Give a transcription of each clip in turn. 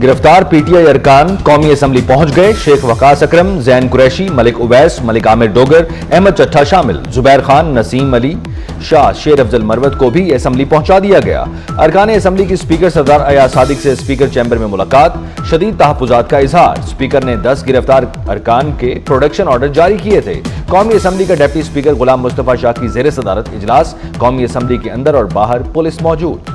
गिरफ्तार पीटीआई अरकान कौमी असम्बली पहुंच गए। शेख वकास अकरम, जैन कुरैशी, मलिक उवैस, मलिक आमिर डोगर, अहमद चट्ठा शामिल। जुबैर खान, नसीम अली शाह, शेर अफजल मरवत को भी असम्बली पहुंचा दिया गया। अरकान असम्बली की स्पीकर सरदार अयाज सादिक से स्पीकर चैम्बर में मुलाकात, शदीद तहफ्फुजात का इजहार। स्पीकर ने 10 गिरफ्तार अरकान के प्रोडक्शन ऑर्डर जारी किए थे। कौमी असम्बली का डिप्टी स्पीकर गुलाम मुस्तफा शाह की ज़ेर सदारत इजलास। कौमी असम्बली के अंदर और बाहर पुलिस मौजूद।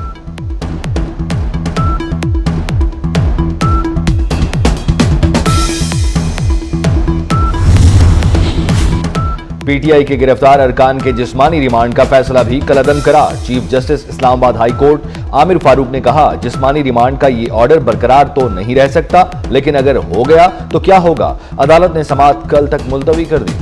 पीटीआई के गिरफ्तार अरकान के जिस्मानी रिमांड का फैसला भी कलअदम करार। Chief justice Islamabad high court Aamir Farooq ने कहा, जिस्मानी रिमांड का ये ऑर्डर बरकरार तो नहीं रह सकता, लेकिन अगर हो गया तो क्या होगा। अदालत ने समाअत कल तक मुलतवी कर दी।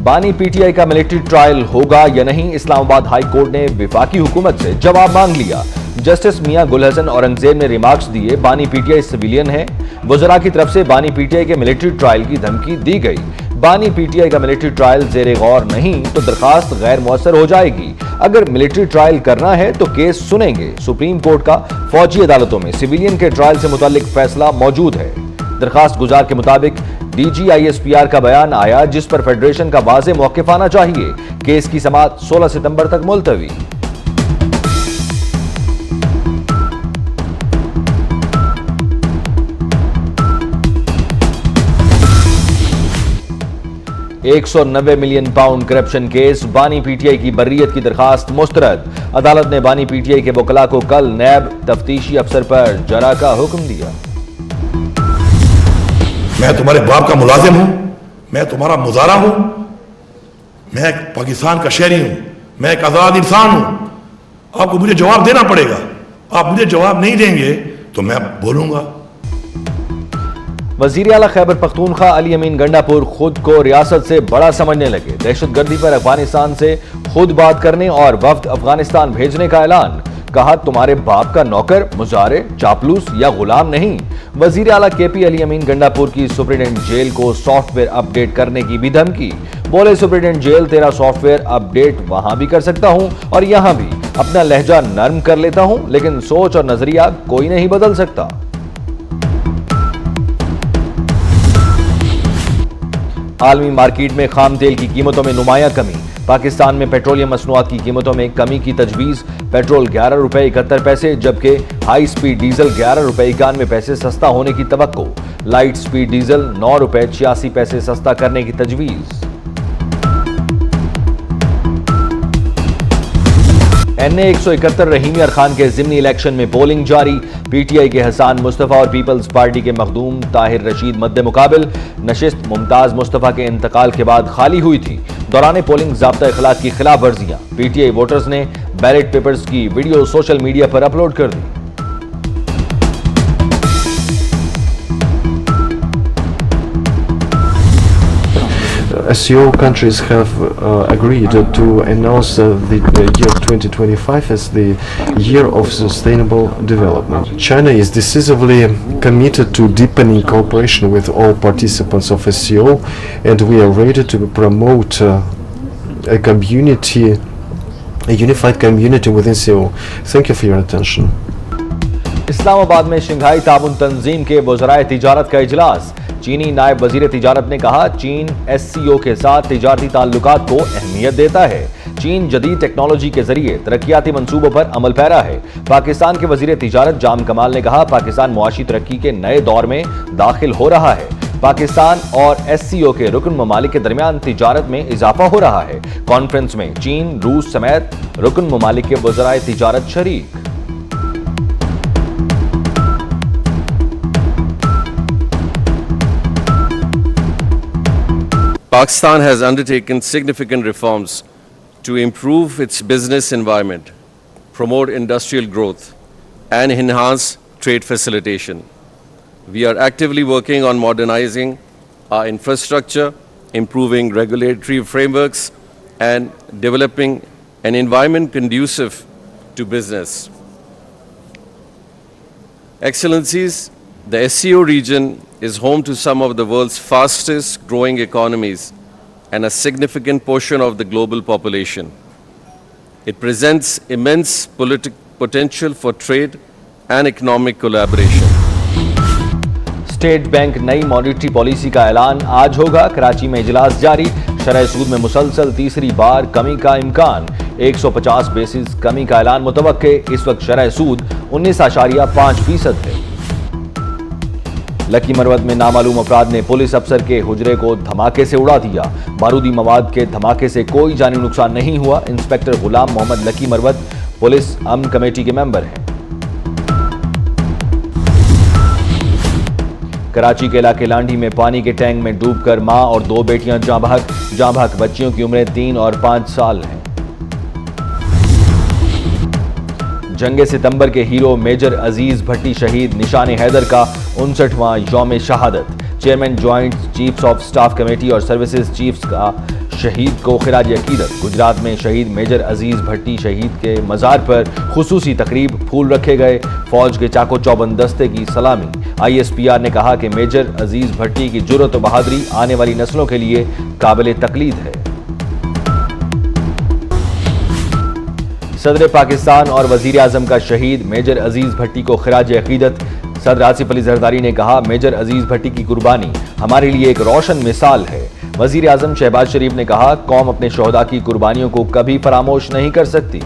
बानी पीटीआई का मिलिट्री ट्रायल होगा या नहीं, इस्लामाबाद हाई कोर्ट ने विफाकी हुकूमत से जवाब मांग लिया। जस्टिस मियां गुल हसन औरंगजेब ने रिमार्क्स दिए, बानी पीटीआई सिविलियन है। वज़रा की तरफ से बानी पीटीआई के मिलिट्री ट्रायल की धमकी दी गई। बानी पीटीआई का मिलिट्री ट्रायल ज़ेरे गौर नहीं तो दरखास्त गैर मुअस्सर हो जाएगी। अगर मिलिट्री ट्रायल करना है तो केस सुनेंगे। सुप्रीम कोर्ट का फौजी अदालतों में सिविलियन के ट्रायल से मुताल्लिक फैसला मौजूद है। दरखास्त गुजार के मुताबिक DGISPR का बयान आया, जिस पर फेडरेशन का वाज़ेह मौक़िफ़ आना चाहिए। केस की समाअत 16 सितंबर तक मुलतवी। £190 मिलियन करप्शन केस, बानी पीटीआई की बर्रियत की दरखास्त मुस्तरद। अदालत ने बानी पीटीआई के वकला को कल नैब तफ्तीशी अफसर पर जरा का हुक्म दिया। मैं तुम्हारे बाप का मुलाजिम हूं, मैं तुम्हारा मुजारा हूं, मैं पाकिस्तान का शहरी हूं, मैं एक आजाद इंसान हूं। आपको मुझे जवाब देना पड़ेगा। आप मुझे जवाब नहीं देंगे तो मैं बोलूंगा। वज़ीर आला खैबर पख्तूनख्वा अली अमीन गंडापुर खुद को रियासत से बड़ा समझने लगे। दहशतगर्दी पर अफगानिस्तान से खुद बात करने और वफ्द अफगानिस्तान भेजने का ऐलान। कहा, तुम्हारे बाप का नौकर, मुजारे, चापलूस या गुलाम नहीं। वज़ीर आला KP अली अमीन गंडापुर की सुप्रीडेंट जेल को सॉफ्टवेयर अपडेट करने की भी धमकी। बोले, सुप्रीडेंट जेल तेरा सॉफ्टवेयर अपडेट वहां भी कर सकता हूं और यहां भी अपना लहजा नर्म कर लेता हूं, लेकिन सोच और नजरिया कोई नहीं बदल सकता। आलमी मार्केट में खाम तेल की कीमतों में नुमायां कमी। पाकिस्तान में पेट्रोलियम मसनूआत की कीमतों में कमी की तजवीज़। पेट्रोल ₹11.71, जबकि हाई स्पीड डीजल ₹11.91 सस्ता होने की तवक्को। लाइट स्पीड डीजल ₹9.86 सस्ता करने की तजवीज़। NA 171 रहीमी अरखान के ज़िमनी इलेक्शन में पोलिंग जारी। पीटीआई के हसान मुस्तफ़ा और पीपल्स पार्टी के मखदूम ताहिर रशीद मद्दे मुकाबिल। नशिस्त मुमताज़ मुस्तफ़ा के इंतकाल के बाद खाली हुई थी। दौरान पोलिंग ज़ाब्ता इखलाक की खिलाफ वर्जियाँ। पीटीआई वोटर्स ने बैलेट पेपर्स की वीडियो सोशल मीडिया पर अपलोड कर दी। SCO countries have agreed to announce the year 2025 as the year of sustainable development. China is decisively committed to deepening cooperation with all participants of SCO, and we are ready to promote a unified community within SCO. Thank you for your attention. Islamabad में Shanghai ताउन तंजीम के वज़राए तिजारत का इजलास। चीनी नायब वजीर तिजारत ने कहा, चीन SCO के साथ तिजारती ताल्लुकात को अहमियत देता है। चीन जदीद टेक्नोलॉजी के जरिए तरक्याती मंसूबों पर अमल पैरा है। पाकिस्तान के वजीर तिजारत जाम कमाल ने कहा, पाकिस्तान मुआशी तरक्की के नए दौर में दाखिल हो रहा है। पाकिस्तान और SCO के रुकन ममालिक के दरमियान तिजारत में इजाफा हो रहा है। कॉन्फ्रेंस में चीन, रूस समेत रुकन ममालिक के वज़राए तिजारत शरीक। Pakistan has undertaken significant reforms to improve its business environment, promote industrial growth, and enhance trade facilitation. We are actively working on modernizing our infrastructure, improving regulatory frameworks, and developing an environment conducive to business. Excellencies, the SCO region is home to some of the world's fastest growing economies and a significant portion of the global population. It presents immense potential for trade and economic collaboration. State bank नई monetary policy का ऐलान आज होगा। कराची में इजलास जारी। शरह सूद में मुसलसल तीसरी बार कमी का इम्कान। 150 बेसिस कमी का ऐलान मुतवक्के। इस वक्त शरह सूद 19.5% है। लकी मरवत में नामालूम अफराद ने पुलिस अफसर के हुजरे को धमाके से उड़ा दिया। बारूदी मवाद के धमाके से कोई जानी नुकसान नहीं हुआ। इंस्पेक्टर गुलाम मोहम्मद लकी मरवत पुलिस अमन कमेटी के मेंबर हैं। कराची के इलाके लांडी में पानी के टैंक में डूबकर मां और 2 बेटियां जाँ बहक बच्चियों की उम्रें 3 और 5 साल हैं। जंगे सितंबर के हीरो मेजर अजीज भट्टी शहीद निशान हैदर का 59वां यौम शहादत। Chairman joint chiefs of staff committee और सर्विसेज चीफ्स का शहीद को खिराज अकीदत। गुजरात में शहीद मेजर अजीज भट्टी शहीद के मज़ार पर खुसूसी तकरीब, फूल रखे गए। फौज के चाको चौबंद दस्ते की सलामी। ISPR ने कहा कि मेजर अजीज भट्टी की जुर्रत और बहादुरी आने वाली नस्लों के लिए काबिल तकलीद है। सदर पाकिस्तान और वजीर आजम का शहीद मेजर अजीज भट्टी को खिराज अकीदत। सदर आसिफ अली जरदारी ने कहा, मेजर अजीज भट्टी की कुर्बानी हमारे लिए एक रोशन मिसाल है। वजीर आजम शहबाज शरीफ ने कहा, कौम अपने शोहदा की कुर्बानियों को कभी फरामोश नहीं कर सकती।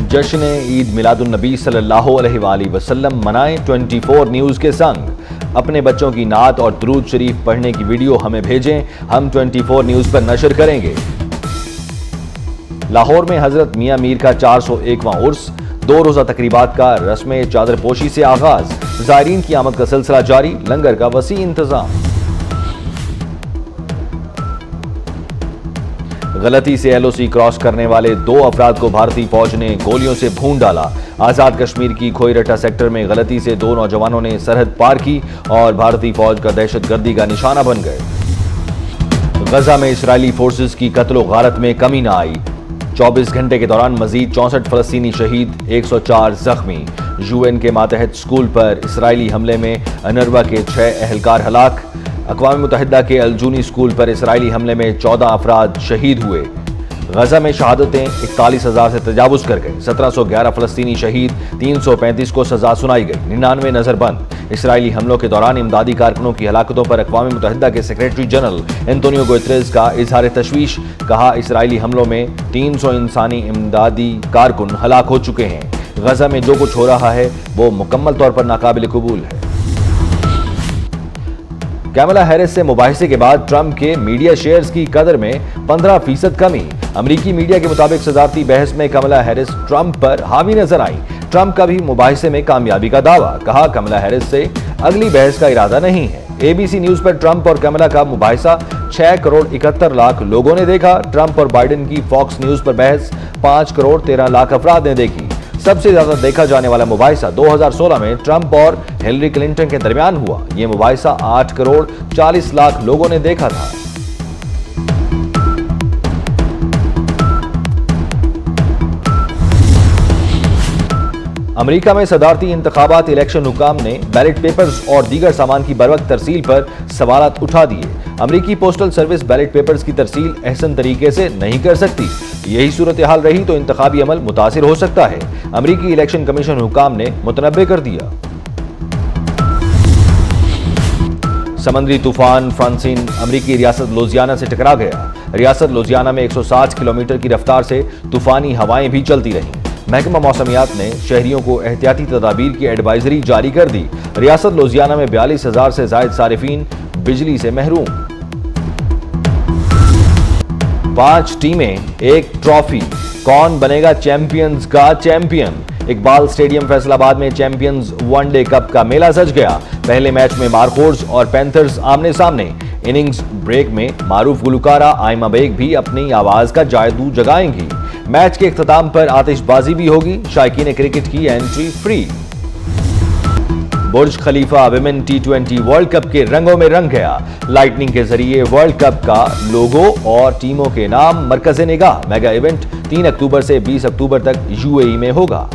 जश्न ईद मिलादुन्नबी सल्लल्लाहु अलैहि वसल्लम मनाएं 24 न्यूज के संग। अपने बच्चों की नात और दुरूद शरीफ पढ़ने की वीडियो हमें भेजें, हम 24 न्यूज पर नशर करेंगे। लाहौर में हजरत मियां मीर का 401वां उर्स। 2 रोजा तकरीबात का रस्म चादर पोशी से आगाज। ज़ायरीन की आमद का सिलसिला जारी। लंगर का वसी इंतजाम। गलती से LOC क्रॉस करने वाले 2 अफराद को भारतीय फौज ने गोलियों से भून डाला। आजाद कश्मीर की खोईरटा सेक्टर में गलती से 2 नौजवानों ने सरहद पार की और भारतीय फौज का दहशतगर्दी का निशाना बन गए। गजा में इसराइली फोर्सेस की कत्लो गारत में कमी न आई। 24 घंटे के दौरान मजीद 64 फलस्तीनी शहीद, 104 जख्मी। UN के मातहत स्कूल पर इसराइली हमले में अनरवा के 6 एहलकार हलाक। अक़वाम मुत्तहिदा के अलजूनी स्कूल पर इसराइली हमले में 14 अफराद शहीद हुए। गजा में शहादतें 41,000 से तजावुज़ कर गई। 1711 फलस्तीनी शहीद, 335 को सजा सुनाई गई। 99 नजरबंद। इसराइली हमलों के दौरान इमदादी कारकुनों की हलाकतों पर अक़वाम मुत्तहिदा के सेक्रेटरी जनरल एंटोनियो गुतेरेस का इजहार तशवीश। कहा, इसराइली हमलों में 300 इंसानी इमदादी कारकुन हलाक हो चुके हैं। गजा में जो कुछ हो रहा है वो मुकम्मल तौर पर नाकाबिल कबूल है। कैमला हैरिस से मुबाहिसे के बाद ट्रंप के मीडिया शेयर्स की कदर में 15% कमी। अमरीकी मीडिया के मुताबिक सदारती बहस में कमला हैरिस ट्रंप पर हावी नजर आई। ट्रंप का भी मुबाहिसे में कामयाबी का दावा। कहा, कमला हैरिस से अगली बहस का इरादा नहीं है। ABC न्यूज पर ट्रंप और कमला का मुबाहिसा 6 करोड़ 71 लाख लोगों ने देखा। ट्रंप और बाइडेन की फॉक्स न्यूज पर बहस 5 करोड़ 13 लाख अफराद ने देखी। सबसे ज्यादा देखा जाने वाला मुबाहिसा 2016 में ट्रंप और हिलरी क्लिंटन के दरमियान हुआ। यह मुबाहिसा 8 करोड़ 40 लाख लोगों ने देखा था। अमेरिका में सदारती इंतखाबात इलेक्शन हुकाम ने बैलेट पेपर्स और दीगर सामान की बरवक्त तरसील पर सवालात उठा दिए। अमेरिकी पोस्टल सर्विस बैलेट पेपर्स की तरसील एहसन तरीके से नहीं कर सकती। यही सूरत हाल रही तो इंतखाबी अमल मुतासिर हो सकता है। अमेरिकी इलेक्शन कमीशन हुकाम ने मुतनब्बे कर दिया। समुद्री तूफान फ्रांसिन अमेरिकी रियासत लुजियाना से टकरा गया। रियासत लुजियाना में 160 किलोमीटर की रफ्तार से तूफानी हवाएं भी चलती रहीं। महकमा मौसमियात ने शहरियों को एहतियाती तदाबीर की एडवाइजरी जारी कर दी। रियासत लुजियाना में 42,000 से ज्यादा सारिफीन बिजली से महरूम। 5 टीमें, 1 ट्रॉफी। कौन बनेगा चैंपियंस का चैंपियन? इकबाल स्टेडियम फैसलाबाद में चैंपियंस वनडे कप का मेला सज गया। पहले मैच में मारखोर्स और पैंथर्स आमने सामने। इनिंग्स ब्रेक में मारूफ गुलकारा आयमा बेग भी अपनी आवाज का जादू जगाएंगी। मैच के इख्तिताम पर आतिशबाजी भी होगी। शायकीन क्रिकेट की एंट्री फ्री। बुर्ज खलीफा विमेन T20 वर्ल्ड कप के रंगों में रंग गया। लाइटनिंग के जरिए वर्ल्ड कप का लोगो और टीमों के नाम मरकज़े निगाह। मेगा इवेंट 3 अक्टूबर से 20 अक्टूबर तक UAE में होगा।